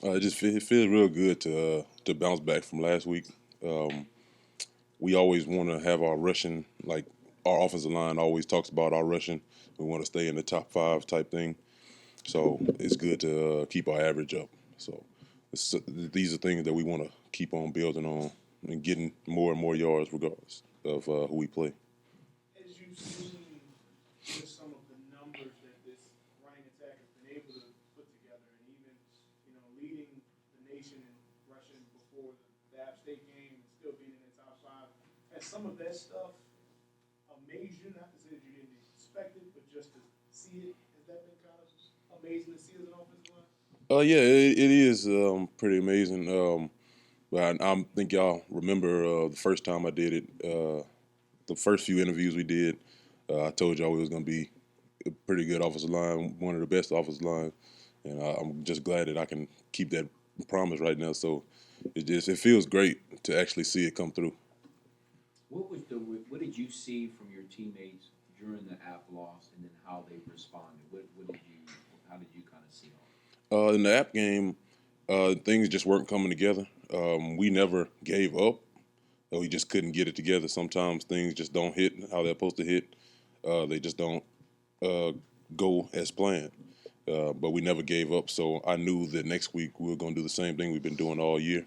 It feels real good to bounce back from last week. Um, we always want to have our rushing, like our offensive line always talks about our rushing. We want to stay in the top five type thing. So it's good to keep our average up. So these are things that we want to keep on building on and getting more and more yards regardless of who we play. As you've seen just some of the numbers that this running attack has been able to put together, and even leading the nation in rushing before the App State game and still being in the top five, has some of that stuff amazed you? Not to say that you didn't expect it, but just to see it, has that been kind of amazing to see as an offensive line? Yeah, it is pretty amazing. But I think y'all remember the first time I did it. The first few interviews we did, I told y'all we was gonna be a pretty good offensive line, one of the best offensive lines, and I'm just glad that I can keep that promise right now. So it feels great to actually see it come through. What did you see from your teammates during the app loss, and then how they responded? What did you how did you kind of see all? In the app game, things just weren't coming together. We never gave up. We just couldn't get it together. Sometimes things just don't hit how they're supposed to hit. They just don't uh, go as planned. But we never gave up. So I knew that next week we were going to do the same thing we've been doing all year.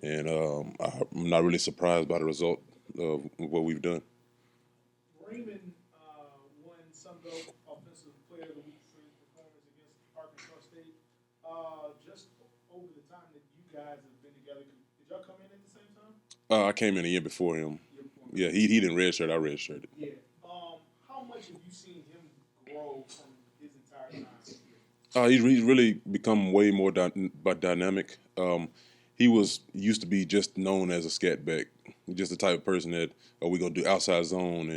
And I'm not really surprised by the result of what we've done. Raymond won Sunbelt Offensive Player of the Week for his performance against Arkansas State. Just over the time that you guys have been together, did y'all come in at the same time? I came in a year before him. Year before. Yeah, he didn't redshirt. I redshirted. Yeah. How much have you seen him grow from his entire time here? He's really become way more dynamic. He was used to be just known as a scat back, just the type of person that we're gonna do outside zone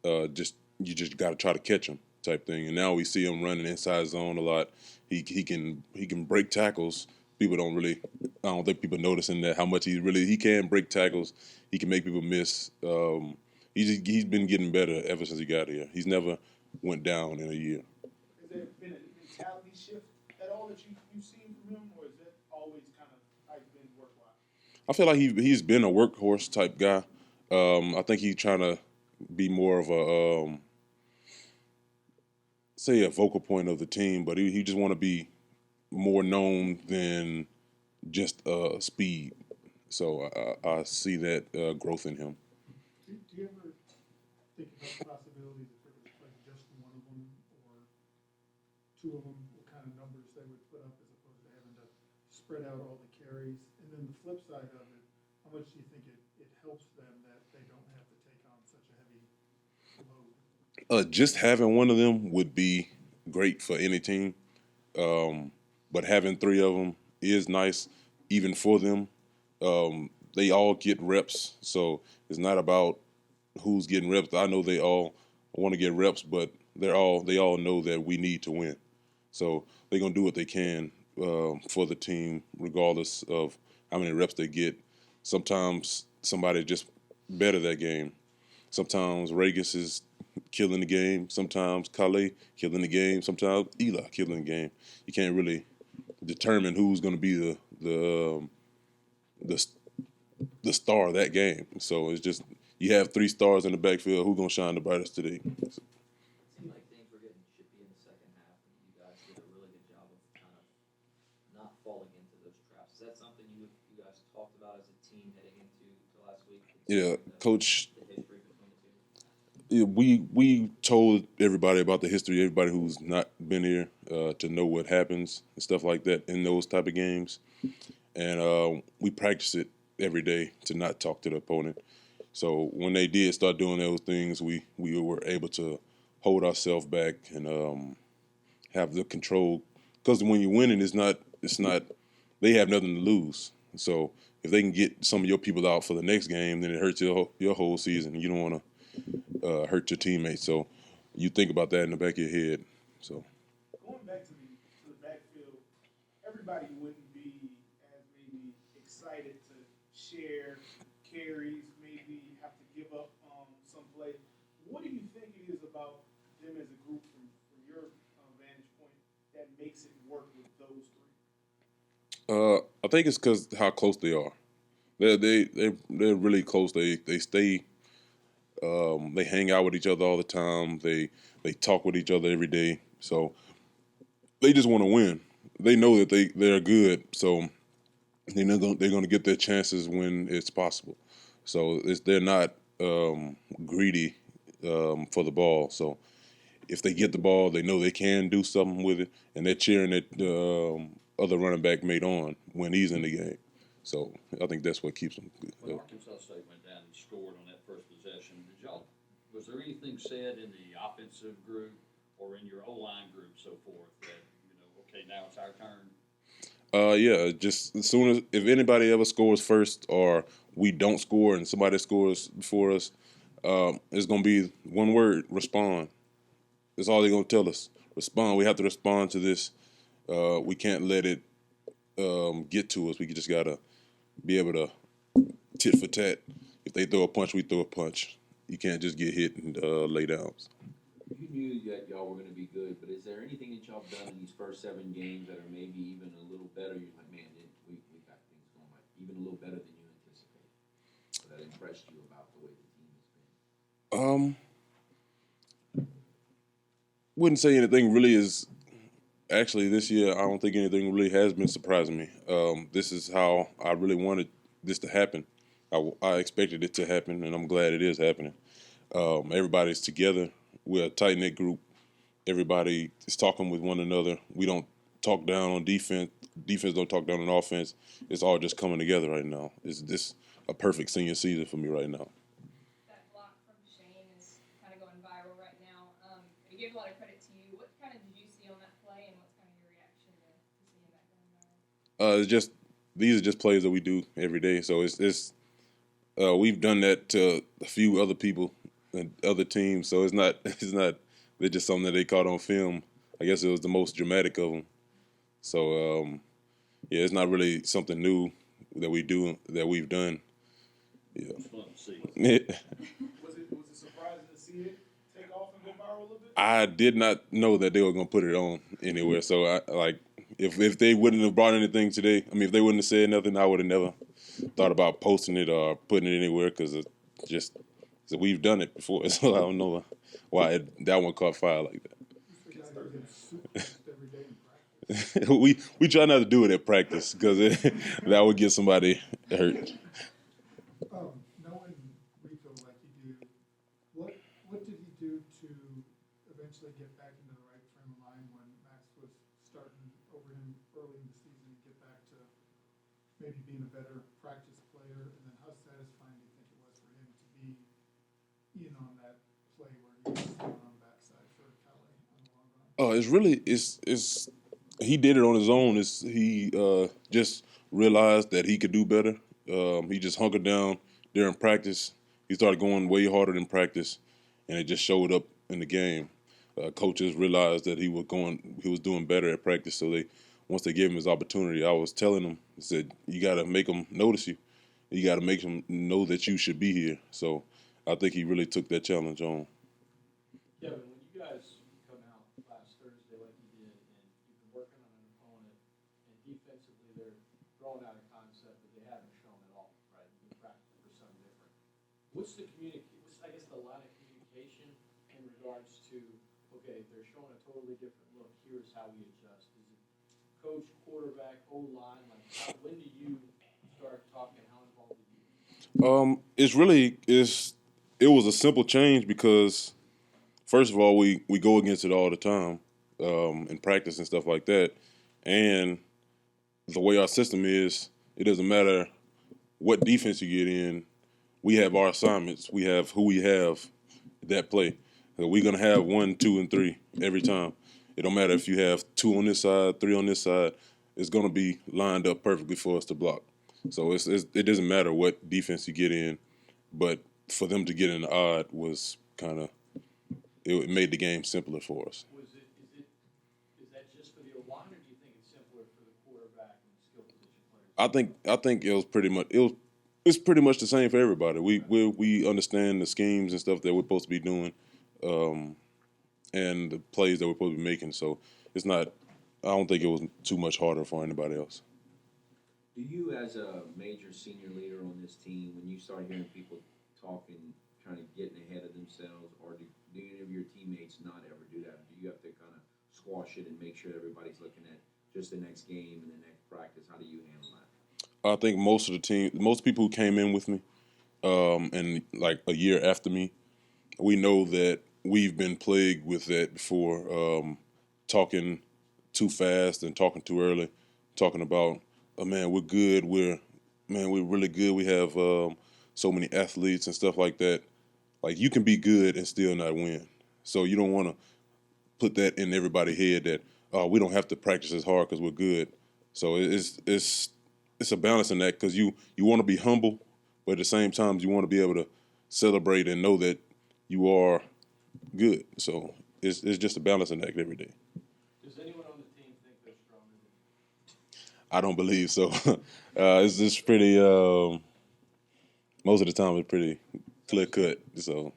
and just you just got to try to catch him type thing. And now we see him running inside zone a lot. He can break tackles. People don't really. I don't think people noticing that how much he can break tackles. He can make people miss. He's been getting better ever since he got here. He's never went down in a year. Has there been a mentality shift at all that you've seen from him, or is that always kind of how he's been work wise? I feel like he's been a workhorse type guy. I think he's trying to be more of a say a vocal point of the team, but he just want to be more known than just speed. So I see that growth in him. Do you ever think about the possibilities if it was like just one of them or two of them, what kind of numbers they would put up as opposed to having to spread out all the carries? And then the flip side of it, how much do you think it helps them that they don't have to take on such a heavy load? Just having one of them would be great for any team, but having three of them is nice, even for them. They all get reps, so it's not about who's getting reps. I know they all want to get reps, but they all know that we need to win. So they're gonna do what they can for the team, regardless of how many reps they get. Sometimes somebody just better that game. Sometimes Regis is killing the game. Sometimes Kale killing the game. Sometimes Eli killing the game. You can't really determine who's going to be the the star of that game. So it's just you have three stars in the backfield. Who's going to shine the brightest today? It seemed like things were getting chippy in the second half, and you guys did a really good job of kind of not falling into those traps. Is that something you guys talked about as a team heading into last week? Yeah, Coach. The history between the two. Yeah, we told everybody about the history. Everybody who's not been here to know what happens and stuff like that in those type of games, and we practice it every day to not talk to the opponent. So when they did start doing those things, we were able to hold ourselves back and have the control. Because when you're winning, it's not they have nothing to lose. So if they can get some of your people out for the next game, then it hurts your whole season. You don't want to hurt your teammates. So you think about that in the back of your head. So Going back to the backfield, everybody wouldn't be as maybe excited to share carries, maybe have to give up some play. What do you think it is about them as a group from your vantage point that makes it work with those three? I think it's because how close they are. They're really close. They stay. They hang out with each other all the time. They talk with each other every day. So they just want to win. They know that they're good. So they're gonna get their chances when it's possible. So they're not greedy for the ball. So if they get the ball, they know they can do something with it, and they're cheering that other running back made on when he's in the game. So I think that's what keeps them good. When Arkansas State went down and scored on that first possession, was there anything said in the offensive group or in your O-line group so forth that, okay, now it's our turn? Yeah, just as soon as if anybody ever scores first or we don't score and somebody scores before us, it's gonna be one word: respond. That's all they're gonna tell us. Respond. We have to respond to this. We can't let it get to us. We just gotta be able to tit for tat. If they throw a punch, we throw a punch. You can't just get hit and lay down. You knew that y'all were going to be good, but is there anything that y'all have done in these first 7 games that are maybe even a little better? You're like, man, we got things going like even a little better than you anticipated. So that impressed you about the way the team has been? Wouldn't say anything really is. Actually, this year I don't think anything really has been surprising me. This is how I really wanted this to happen. I expected it to happen, and I'm glad it is happening. Everybody's together. We're a tight-knit group. Everybody is talking with one another. We don't talk down on defense. Defense don't talk down on offense. It's all just coming together right now. It's this a perfect senior season for me right now. That block from Shane is kind of going viral right now. He gave a lot of credit to you. What kind of did you see on that play, and what's kind of your reaction to seeing that going viral? It's just these are just plays that we do every day. So it's we've done that to a few other people and other teams. So it's not they're just something that they caught on film. I guess it was the most dramatic of them. So yeah, it's not really something new that we've done. Yeah. It's fun to see. Was it surprising to see it take off and go viral a little bit? I did not know that they were gonna put it on anywhere. So if they wouldn't have brought anything today, I mean, if they wouldn't have said nothing, I would have never thought about posting it or putting it anywhere because we've done it before. So I don't know why that one caught fire like that. Every day in practice. we try not to do it at practice because that would get somebody hurt. Knowing Rico like you do, what did he do to eventually get back into the right frame of mind when Max was starting over him early in the season and get back to maybe being a better practice player? And then how satisfying do you think it was for him to be in on that play where he was throwing on the backside for Calais on the long run? It's he did it on his own. He just realized that he could do better. He just hunkered down during practice. He started going way harder than practice, and it just showed up in the game. Coaches realized that he was doing better at practice. So once they gave him his opportunity, I was telling him, I said, you got to make him notice you. You got to make him know that you should be here. So I think he really took that challenge on. Yeah, but when you guys come out last Thursday like you did, and you've been working on an opponent, and defensively they're throwing out a concept that they haven't shown at all, right? In practice for something different. What's the I guess the line of communication in regards to, okay, they're showing a totally different look, here's how we adjust. Is it coach, quarterback, O-line? When do you start talking? How involved are you? It was a simple change because first of all, we go against it all the time in practice and stuff like that. And the way our system is, it doesn't matter what defense you get in. We have our assignments. We have who we have that play. So we're going to have 1, 2, and 3 every time. It don't matter if you have 2 on this side, 3 on this side. It's going to be lined up perfectly for us to block. So it doesn't matter what defense you get in, but for them to get in the odd was it made the game simpler for us. Is that just for the O-line, or do you think it's simpler for the quarterback and skill position players? I think it's pretty much the same for everybody. We understand the schemes and stuff that we're supposed to be doing, and the plays that we're supposed to be making. So it's not. I don't think it was too much harder for anybody else. Do you, as a major senior leader on this team, when you start hearing people talking, kind of getting ahead of themselves, or do any of your teammates not ever do that? Do you have to kind of squash it and make sure everybody's looking at just the next game and the next practice? How do you handle that? I think most people who came in with me, and like a year after me, we know that we've been plagued with that before. Talking too fast and talking too early, talking about, oh man, we're good. We're really good. We have so many athletes and stuff like that. Like you can be good and still not win. So you don't want to put that in everybody's head that we don't have to practice as hard because we're good. So it's a balance in that because you want to be humble, but at the same time you want to be able to celebrate and know that you are good. So it's just a balancing act every day. Does anyone on the team think they're stronger than I don't believe so. It's just pretty. Most of the time, it's pretty clear cut. So